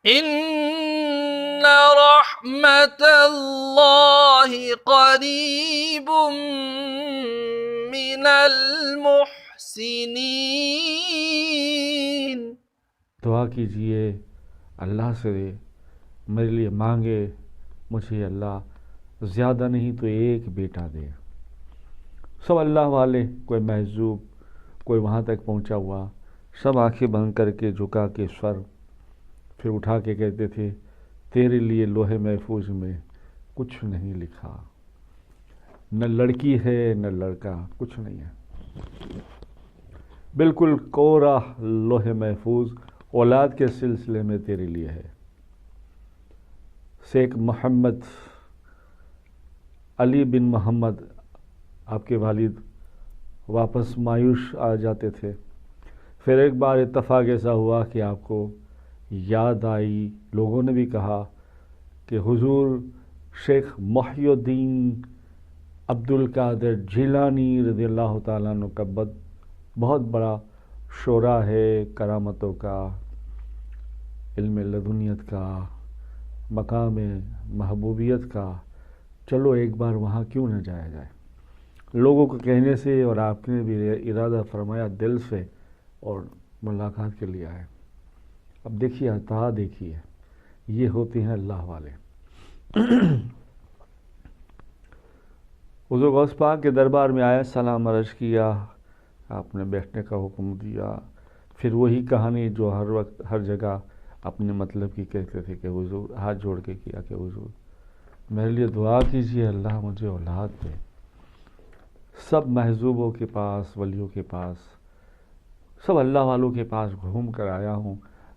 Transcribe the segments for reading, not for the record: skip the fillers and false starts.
ان رحمت اللہ قریب من المحسنین۔ دعا کیجئے اللہ سے، میرے لیے مانگے، مجھے اللہ زیادہ نہیں تو ایک بیٹا دے۔ سب اللہ والے، کوئی محجوب، کوئی وہاں تک پہنچا ہوا، سب آنکھیں بند کر کے جھکا کے سر پھر اٹھا کے کہتے تھے تیرے لیے لوح محفوظ میں کچھ نہیں لکھا، نہ لڑکی ہے نہ لڑکا، کچھ نہیں ہے، بالکل کورا لوح محفوظ اولاد کے سلسلے میں تیرے لیے ہے۔ شیخ محمد علی بن محمد آپ کے والد واپس مایوس آ جاتے تھے۔ پھر ایک بار اتفاق ایسا ہوا کہ آپ کو یاد آئی، لوگوں نے بھی کہا کہ حضور شیخ محی الدین عبد القادر جیلانی رضی اللہ تعالیٰ عنہ کا بہت بڑا شعرا ہے، کرامتوں کا، علم لدنیت کا، مقام محبوبیت کا، چلو ایک بار وہاں کیوں نہ جایا جائے۔ لوگوں کو کہنے سے اور آپ نے بھی ارادہ فرمایا دل سے اور ملاقات کے لیے آئے۔ اب دیکھیے عطا دیکھیے، یہ ہوتے ہیں اللہ والے۔ حضور غوث پاک کے دربار میں آیا، سلام عرض کیا، آپ نے بیٹھنے کا حکم دیا، پھر وہی کہانی جو ہر وقت ہر جگہ اپنے مطلب کی کہتے تھے کہ حضور ہاتھ جوڑ کے کیا کہ حضور میرے لیے دعا کیجیے، اللہ مجھے اولاد دے۔ سب محجوبوں کے پاس، ولیوں کے پاس، سب اللہ والوں کے پاس گھوم کر آیا ہوں،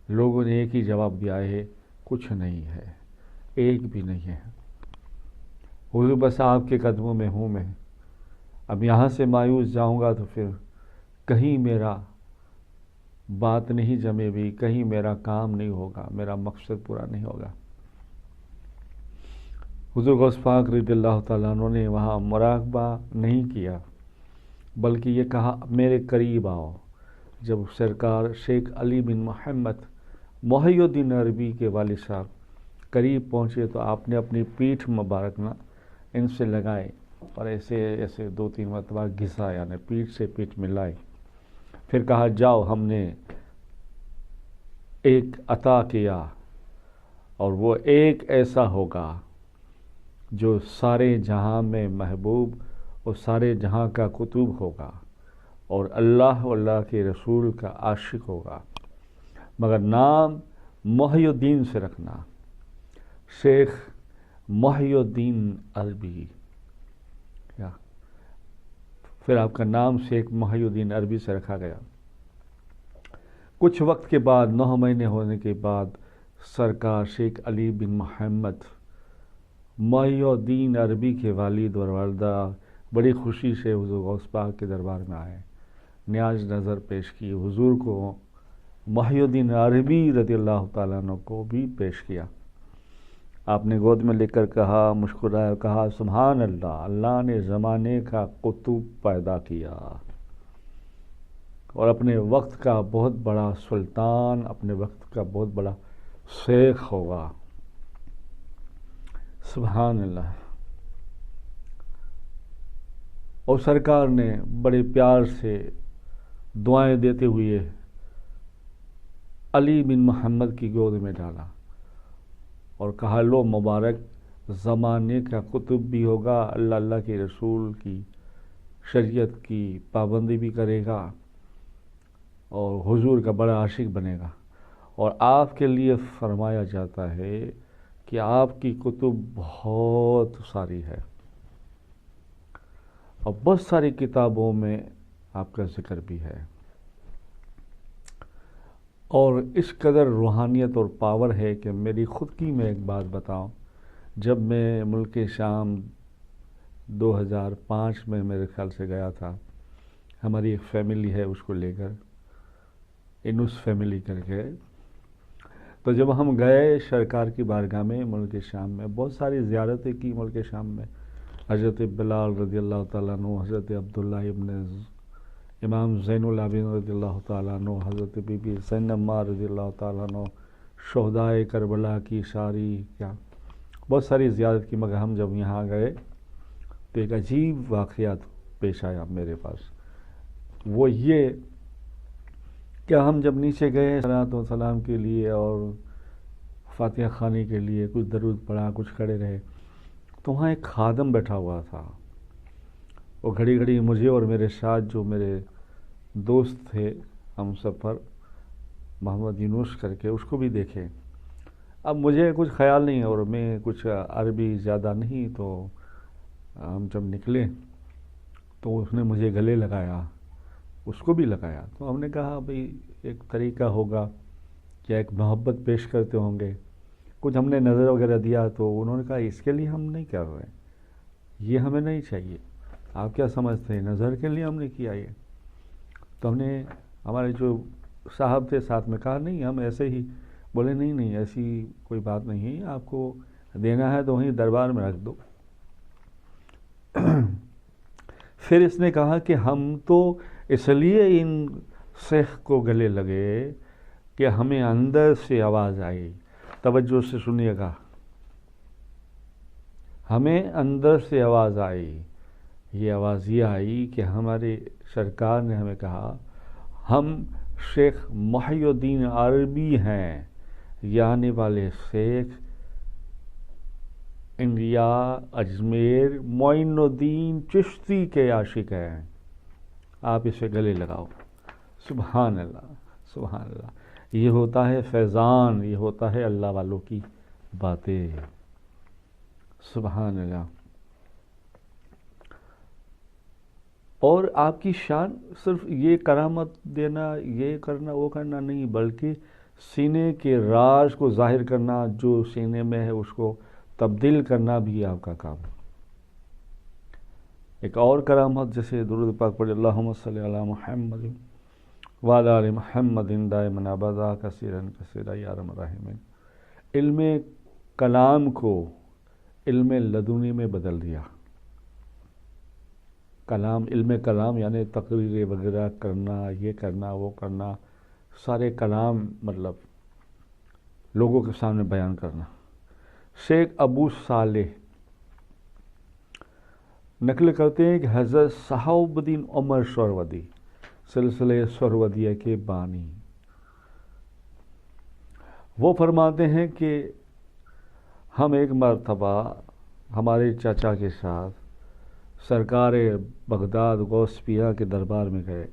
لوگوں نے ایک ہی جواب دیا ہے کچھ نہیں ہے، ایک بھی نہیں ہے۔ حضور بس آپ کے قدموں میں ہوں میں، اب یہاں سے مایوس جاؤں گا تو پھر کہیں میرا بات نہیں جمے بھی، کہیں میرا کام نہیں ہوگا، میرا مقصد پورا نہیں ہوگا۔ حضور غوث پاک رضی اللہ تعالیٰ عنہ نے وہاں مراقبہ نہیں کیا، بلکہ یہ کہا میرے قریب آؤ۔ جب سرکار شیخ علی بن محمد محی الدین عربی کے والد صاحب قریب پہنچے تو آپ نے اپنی پیٹھ مبارک نہ ان سے لگائے اور ایسے ایسے 2-3 مرتبہ گھسا، یعنی پیٹھ سے پیٹھ ملائے، پھر کہا جاؤ ہم نے ایک عطا کیا اور وہ ایک ایسا ہوگا جو سارے جہاں میں محبوب اور سارے جہاں کا قطب ہوگا اور اللہ و اللہ کے رسول کا عاشق ہوگا، مگر نام محی الدین سے رکھنا، شیخ محی الدین عربی۔ پھر آپ کا نام شیخ محی الدین عربی سے رکھا گیا۔ کچھ وقت کے بعد 9 مہینے ہونے کے بعد سرکار شیخ علی بن محمد محی الدین عربی کے والد اور والدہ بڑی خوشی سے حضور غوث پاک کے دربار میں آئے، نیاز نظر پیش کی، حضور کو محی الدین عربی رضی اللہ تعالیٰ عنہ کو بھی پیش کیا۔ آپ نے گود میں لے کر کہا، مسکرایا، کہا سبحان اللہ، اللہ نے زمانے کا قطب پیدا کیا اور اپنے وقت کا بہت بڑا سلطان، اپنے وقت کا بہت بڑا شیخ ہوگا۔ سبحان اللہ۔ اور سرکار نے بڑے پیار سے دعائیں دیتے ہوئے علی بن محمد کی گود میں ڈالا اور کہا لو مبارک، زمانے کا قطب بھی ہوگا، اللہ اللہ کے رسول کی شریعت کی پابندی بھی کرے گا اور حضور کا بڑا عاشق بنے گا، اور آپ کے لیے فرمایا جاتا ہے کہ آپ کی کتب بہت ساری ہے اور بہت ساری کتابوں میں آپ کا ذکر بھی ہے، اور اس قدر روحانیت اور پاور ہے کہ میری خود کی میں ایک بات بتاؤں، جب میں ملک شام 2005 میں میرے خیال سے گیا تھا، ہماری ایک فیملی ہے اس کو لے کر، انوس فیملی کر کے، تو جب ہم گئے سرکار کی بارگاہ میں ملک شام میں، بہت ساری زیارتیں کی ملک شام میں، حضرت بلال رضی اللہ تعالیٰ عنہ، حضرت عبداللہ ابن امام زین العابدین رضی اللہ تعالیٰ عنہ، حضرت بی بی زینب ماں رضی اللہ تعالیٰ عنہ، شہدائے کربلا کی ساری کیا بہت ساری زیارت کی، مگر ہم جب یہاں گئے تو ایک عجیب واقعات پیش آیا میرے پاس. وہ یہ کہ ہم جب نیچے گئے صلاۃ و سلام کے لیے اور فاتحہ خوانی کے لیے کچھ درود پڑھا، کچھ کھڑے رہے، تو وہاں ایک خادم بیٹھا ہوا تھا. وہ گھڑی گھڑی مجھے اور میرے ساتھ جو میرے دوست تھے ہم سفر محمد یونس کر کے، اس کو بھی دیکھے. اب مجھے کچھ خیال نہیں اور میں کچھ عربی زیادہ نہیں، تو ہم جب نکلے تو اس نے مجھے گلے لگایا، اس کو بھی لگایا. تو ہم نے کہا بھئی ایک طریقہ ہوگا کیا ایک محبت پیش کرتے ہوں گے. کچھ ہم نے نظر وغیرہ دیا تو انہوں نے کہا اس کے لیے ہم نہیں کر رہے، یہ ہمیں نہیں چاہیے. آپ کیا سمجھتے ہیں نظر کے لیے ہم نے کیا یہ؟ تو ہم نے ہمارے جو صاحب تھے ساتھ میں کہا نہیں ہم ایسے ہی. بولے نہیں ایسی کوئی بات نہیں ہے، آپ کو دینا ہے تو وہیں دربار میں رکھ دو. پھر اس نے کہا کہ ہم تو اس لیے ان شیخ کو گلے لگے کہ ہمیں اندر سے آواز آئی. توجہ سے سنیے گا، ہمیں اندر سے آواز آئی. یہ آواز یہ آئی کہ ہمارے سرکار نے ہمیں کہا ہم شیخ محی الدین عربی ہیں، یعنی والے شیخ انڈیا اجمیر معین الدین چشتی کے عاشق ہیں، آپ اسے گلے لگاؤ. سبحان اللہ سبحان اللہ. یہ ہوتا ہے فیضان، یہ ہوتا ہے اللہ والوں کی باتیں. سبحان اللہ. اور آپ کی شان صرف یہ کرامت دینا، یہ کرنا وہ کرنا نہیں، بلکہ سینے کے راز کو ظاہر کرنا، جو سینے میں ہے اس کو تبدیل کرنا بھی آپ کا کام. ایک اور کرامت جیسے درود پاک پڑھے اللہم صلی علی محمد وعلی آل محمد دائما ابدا کثیرا کثیرا یا ارحم الراحمین. علم کلام کو علم لدنی میں بدل دیا. علم کلام یعنی تقریر وغیرہ کرنا، یہ کرنا وہ کرنا، سارے کلام مطلب لوگوں کے سامنے بیان کرنا. شیخ ابو صالح نقل کرتے ہیں کہ حضرت صحاب الدین عمر سہروردی سلسلہ سہروردیہ کے بانی، وہ فرماتے ہیں کہ ہم ایک مرتبہ ہمارے چاچا کے ساتھ سرکار بغداد غوث پیا کے دربار میں گئے.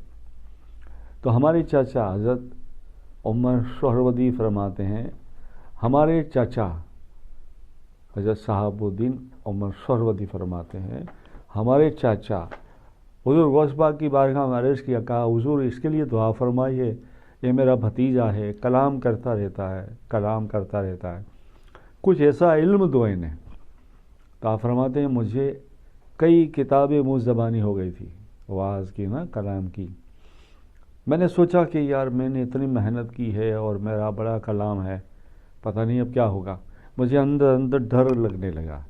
تو ہمارے چاچا حضرت عمر سہروردی فرماتے ہیں ہمارے چاچا حضرت صحاب الدین عمر سہروردی فرماتے ہیں ہمارے چاچا حضور غوث پاک کی بارگاہ میں عرض کیا، کہا حضور اس کے لیے دعا فرمائیے، یہ میرا بھتیجا ہے، کلام کرتا رہتا ہے، کچھ ایسا علم دو انہیں. تو آپ فرماتے ہیں مجھے کئی کتابیں منہ زبانی ہو گئی تھی واعظ کی نا، کلام کی. میں نے سوچا کہ یار میں نے اتنی محنت کی ہے اور میرا بڑا کلام ہے، پتہ نہیں اب کیا ہوگا. مجھے اندر ڈر لگنے لگا.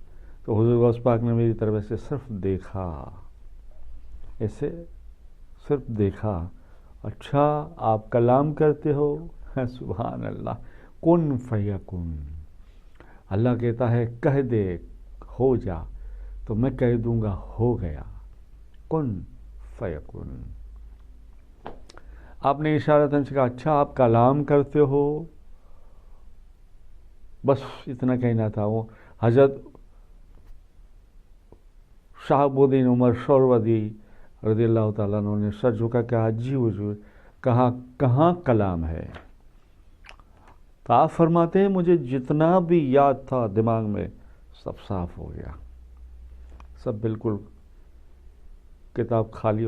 تو حضور غوث پاک نے میری طرف سے صرف دیکھا، ایسے صرف دیکھا، اچھا آپ کلام کرتے ہو؟ سبحان اللہ. کن فیکن، اللہ کہتا ہے کہہ دے ہو جا، تو میں کہہ دوں گا ہو گیا. کن فیکن. آپ نے اشارتاً سے کہا اچھا آپ کلام کرتے ہو، بس اتنا کہنا تھا. وہ حضرت شہاب الدین عمر سہروردی رضی اللہ تعالیٰ عنہ نے سر جھکا کہا جی حضور. کہا کہاں کلام ہے؟ تو آپ فرماتے ہیں مجھے جتنا بھی یاد تھا دماغ میں سب صاف ہو گیا، سب بالکل کتاب خالی